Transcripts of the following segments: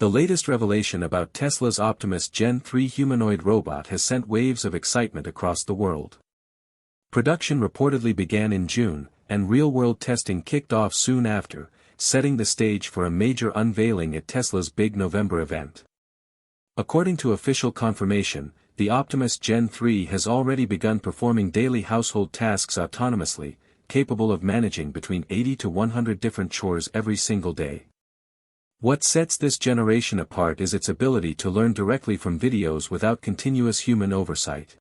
The latest revelation about Tesla's Optimus Gen 3 humanoid robot has sent waves of excitement across the world. Production reportedly began in June, and real-world testing kicked off soon after, setting the stage for a major unveiling at Tesla's big November event. According to official confirmation, the Optimus Gen 3 has already begun performing daily household tasks autonomously, capable of managing between 80 to 100 different chores every single day. What sets this generation apart is its ability to learn directly from videos without continuous human oversight.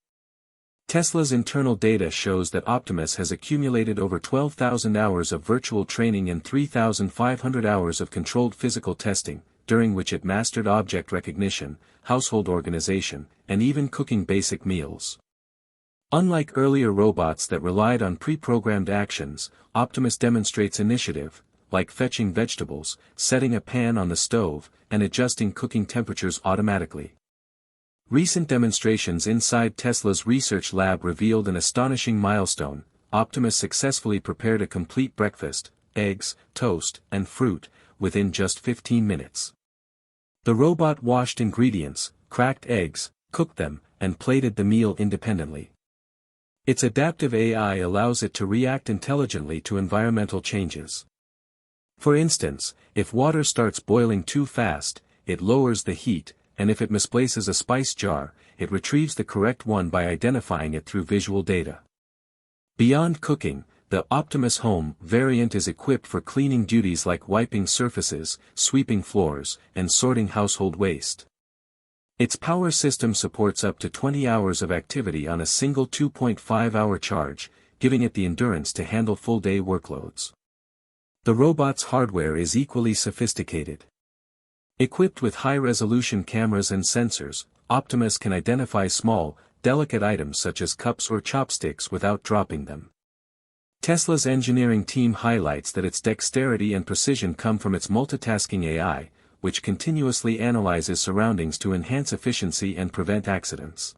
Tesla's internal data shows that Optimus has accumulated over 12,000 hours of virtual training and 3,500 hours of controlled physical testing, during which it mastered object recognition, household organization, and even cooking basic meals. Unlike earlier robots that relied on pre-programmed actions, Optimus demonstrates initiative, like fetching vegetables, setting a pan on the stove, and adjusting cooking temperatures automatically. Recent demonstrations inside Tesla's research lab revealed an astonishing milestone. Optimus successfully prepared a complete breakfast, eggs, toast, and fruit, within just 15 minutes. The robot washed ingredients, cracked eggs, cooked them, and plated the meal independently. Its adaptive AI allows it to react intelligently to environmental changes. For instance, if water starts boiling too fast, it lowers the heat, and if it misplaces a spice jar, it retrieves the correct one by identifying it through visual data. Beyond cooking, the Optimus Home variant is equipped for cleaning duties like wiping surfaces, sweeping floors, and sorting household waste. Its power system supports up to 20 hours of activity on a single 2.5-hour charge, giving it the endurance to handle full-day workloads. The robot's hardware is equally sophisticated. Equipped with high-resolution cameras and sensors, Optimus can identify small, delicate items such as cups or chopsticks without dropping them. Tesla's engineering team highlights that its dexterity and precision come from its multitasking AI, which continuously analyzes surroundings to enhance efficiency and prevent accidents.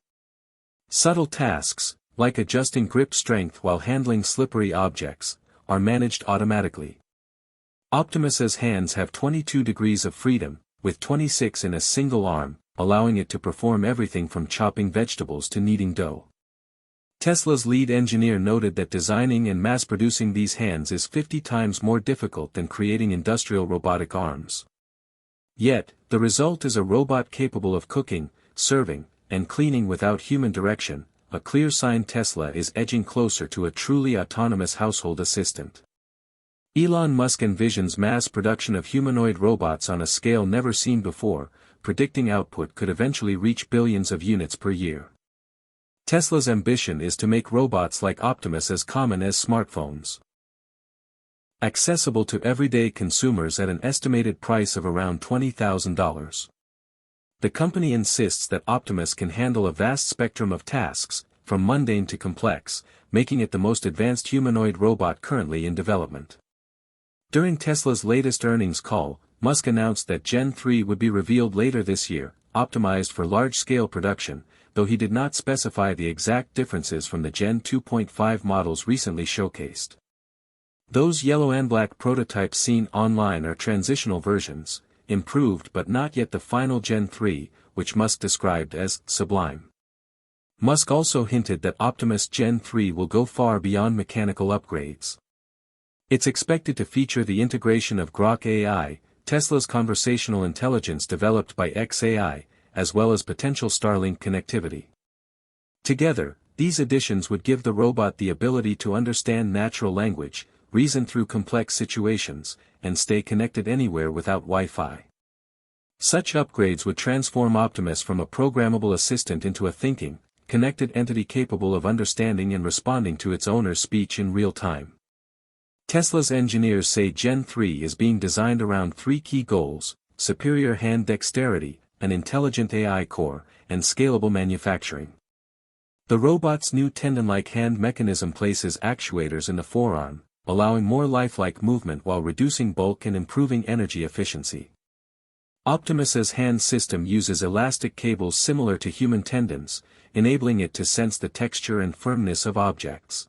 Subtle tasks, like adjusting grip strength while handling slippery objects, are managed automatically. Optimus's hands have 22 degrees of freedom, with 26 in a single arm, allowing it to perform everything from chopping vegetables to kneading dough. Tesla's lead engineer noted that designing and mass-producing these hands is 50 times more difficult than creating industrial robotic arms. Yet, the result is a robot capable of cooking, serving, and cleaning without human direction, a clear sign Tesla is edging closer to a truly autonomous household assistant. Elon Musk envisions mass production of humanoid robots on a scale never seen before, predicting output could eventually reach billions of units per year. Tesla's ambition is to make robots like Optimus as common as smartphones. Accessible to everyday consumers at an estimated price of around $20,000. The company insists that Optimus can handle a vast spectrum of tasks, from mundane to complex, making it the most advanced humanoid robot currently in development. During Tesla's latest earnings call, Musk announced that Gen 3 would be revealed later this year, optimized for large-scale production, though he did not specify the exact differences from the Gen 2.5 models recently showcased. Those yellow and black prototypes seen online are transitional versions, improved but not yet the final Gen 3, which Musk described as sublime. Musk also hinted that Optimus Gen 3 will go far beyond mechanical upgrades. It's expected to feature the integration of Grok AI, Tesla's conversational intelligence developed by xAI, as well as potential Starlink connectivity. Together, these additions would give the robot the ability to understand natural language, reason through complex situations, and stay connected anywhere without Wi-Fi. Such upgrades would transform Optimus from a programmable assistant into a thinking, connected entity capable of understanding and responding to its owner's speech in real time. Tesla's engineers say Gen 3 is being designed around three key goals: superior hand dexterity, an intelligent AI core, and scalable manufacturing. The robot's new tendon-like hand mechanism places actuators in the forearm, allowing more lifelike movement while reducing bulk and improving energy efficiency. Optimus's hand system uses elastic cables similar to human tendons, enabling it to sense the texture and firmness of objects.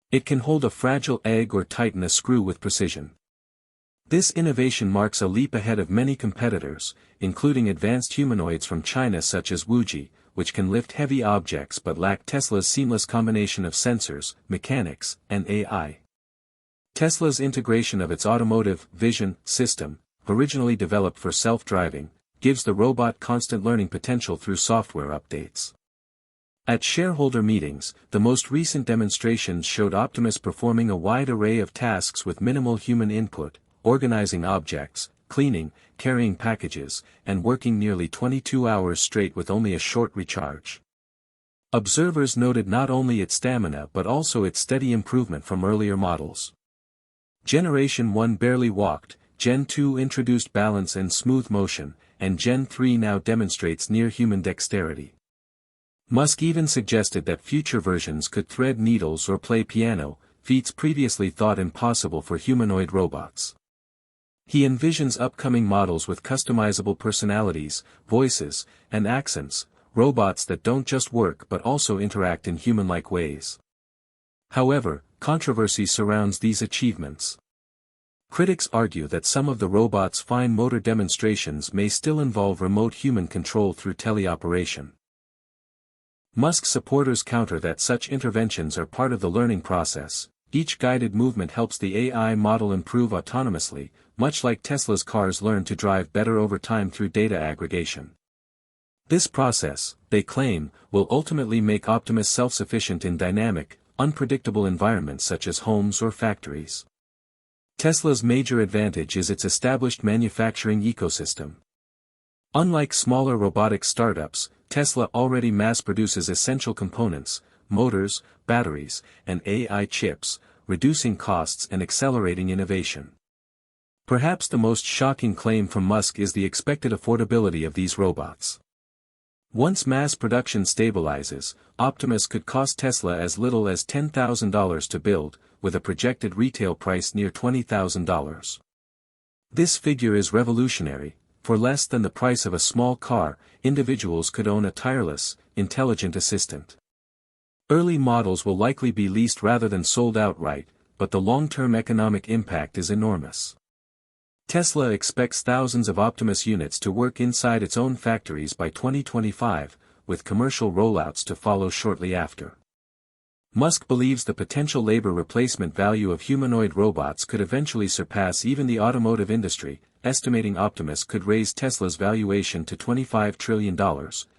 It can hold a fragile egg or tighten a screw with precision. This innovation marks a leap ahead of many competitors, including advanced humanoids from China such as Wuji, which can lift heavy objects but lack Tesla's seamless combination of sensors, mechanics, and AI. Tesla's integration of its automotive vision system, originally developed for self-driving, gives the robot constant learning potential through software updates. At shareholder meetings, the most recent demonstrations showed Optimus performing a wide array of tasks with minimal human input, organizing objects, cleaning, carrying packages, and working nearly 22 hours straight with only a short recharge. Observers noted not only its stamina but also its steady improvement from earlier models. Generation 1 barely walked, Gen 2 introduced balance and smooth motion, and Gen 3 now demonstrates near-human dexterity. Musk even suggested that future versions could thread needles or play piano, feats previously thought impossible for humanoid robots. He envisions upcoming models with customizable personalities, voices, and accents, robots that don't just work but also interact in human-like ways. However, controversy surrounds these achievements. Critics argue that some of the robot's fine motor demonstrations may still involve remote human control through teleoperation. Musk supporters counter that such interventions are part of the learning process. Each guided movement helps the AI model improve autonomously, much like Tesla's cars learn to drive better over time through data aggregation. This process, they claim, will ultimately make Optimus self-sufficient in dynamic, unpredictable environments such as homes or factories. Tesla's major advantage is its established manufacturing ecosystem. Unlike smaller robotics startups, Tesla already mass-produces essential components, motors, batteries, and AI chips, reducing costs and accelerating innovation. Perhaps the most shocking claim from Musk is the expected affordability of these robots. Once mass production stabilizes, Optimus could cost Tesla as little as $10,000 to build, with a projected retail price near $20,000. This figure is revolutionary. For less than the price of a small car, individuals could own a tireless, intelligent assistant. Early models will likely be leased rather than sold outright, but the long-term economic impact is enormous. Tesla expects thousands of Optimus units to work inside its own factories by 2025, with commercial rollouts to follow shortly after. Musk believes the potential labor replacement value of humanoid robots could eventually surpass even the automotive industry, estimating Optimus could raise Tesla's valuation to $25 trillion,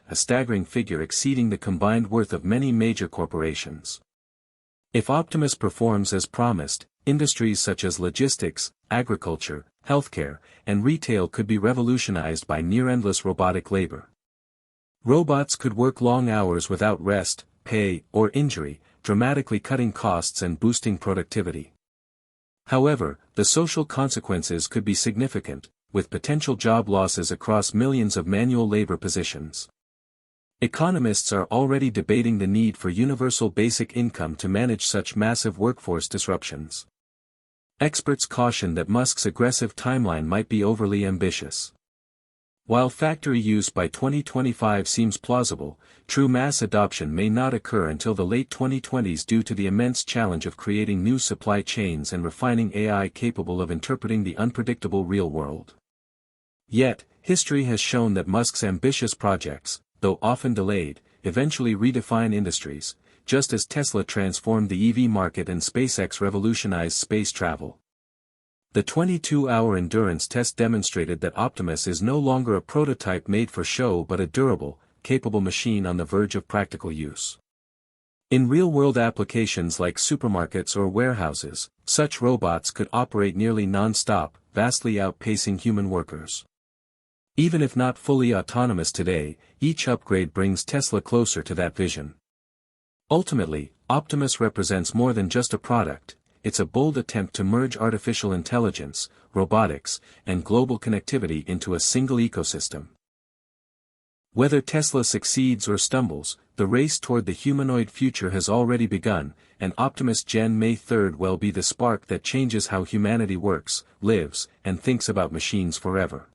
a staggering figure exceeding the combined worth of many major corporations. If Optimus performs as promised, industries such as logistics, agriculture, healthcare, and retail could be revolutionized by near-endless robotic labor. Robots could work long hours without rest, pay, or injury, dramatically cutting costs and boosting productivity. However, the social consequences could be significant, with potential job losses across millions of manual labor positions. Economists are already debating the need for universal basic income to manage such massive workforce disruptions. Experts caution that Musk's aggressive timeline might be overly ambitious. While factory use by 2025 seems plausible, true mass adoption may not occur until the late 2020s due to the immense challenge of creating new supply chains and refining AI capable of interpreting the unpredictable real world. Yet, history has shown that Musk's ambitious projects, though often delayed, eventually redefine industries, just as Tesla transformed the EV market and SpaceX revolutionized space travel. The 22-hour endurance test demonstrated that Optimus is no longer a prototype made for show but a durable, capable machine on the verge of practical use. In real-world applications like supermarkets or warehouses, such robots could operate nearly non-stop, vastly outpacing human workers. Even if not fully autonomous today, each upgrade brings Tesla closer to that vision. Ultimately, Optimus represents more than just a product. It's a bold attempt to merge artificial intelligence, robotics, and global connectivity into a single ecosystem. Whether Tesla succeeds or stumbles, the race toward the humanoid future has already begun, and Optimus Gen may 3rd well be the spark that changes how humanity works, lives, and thinks about machines forever.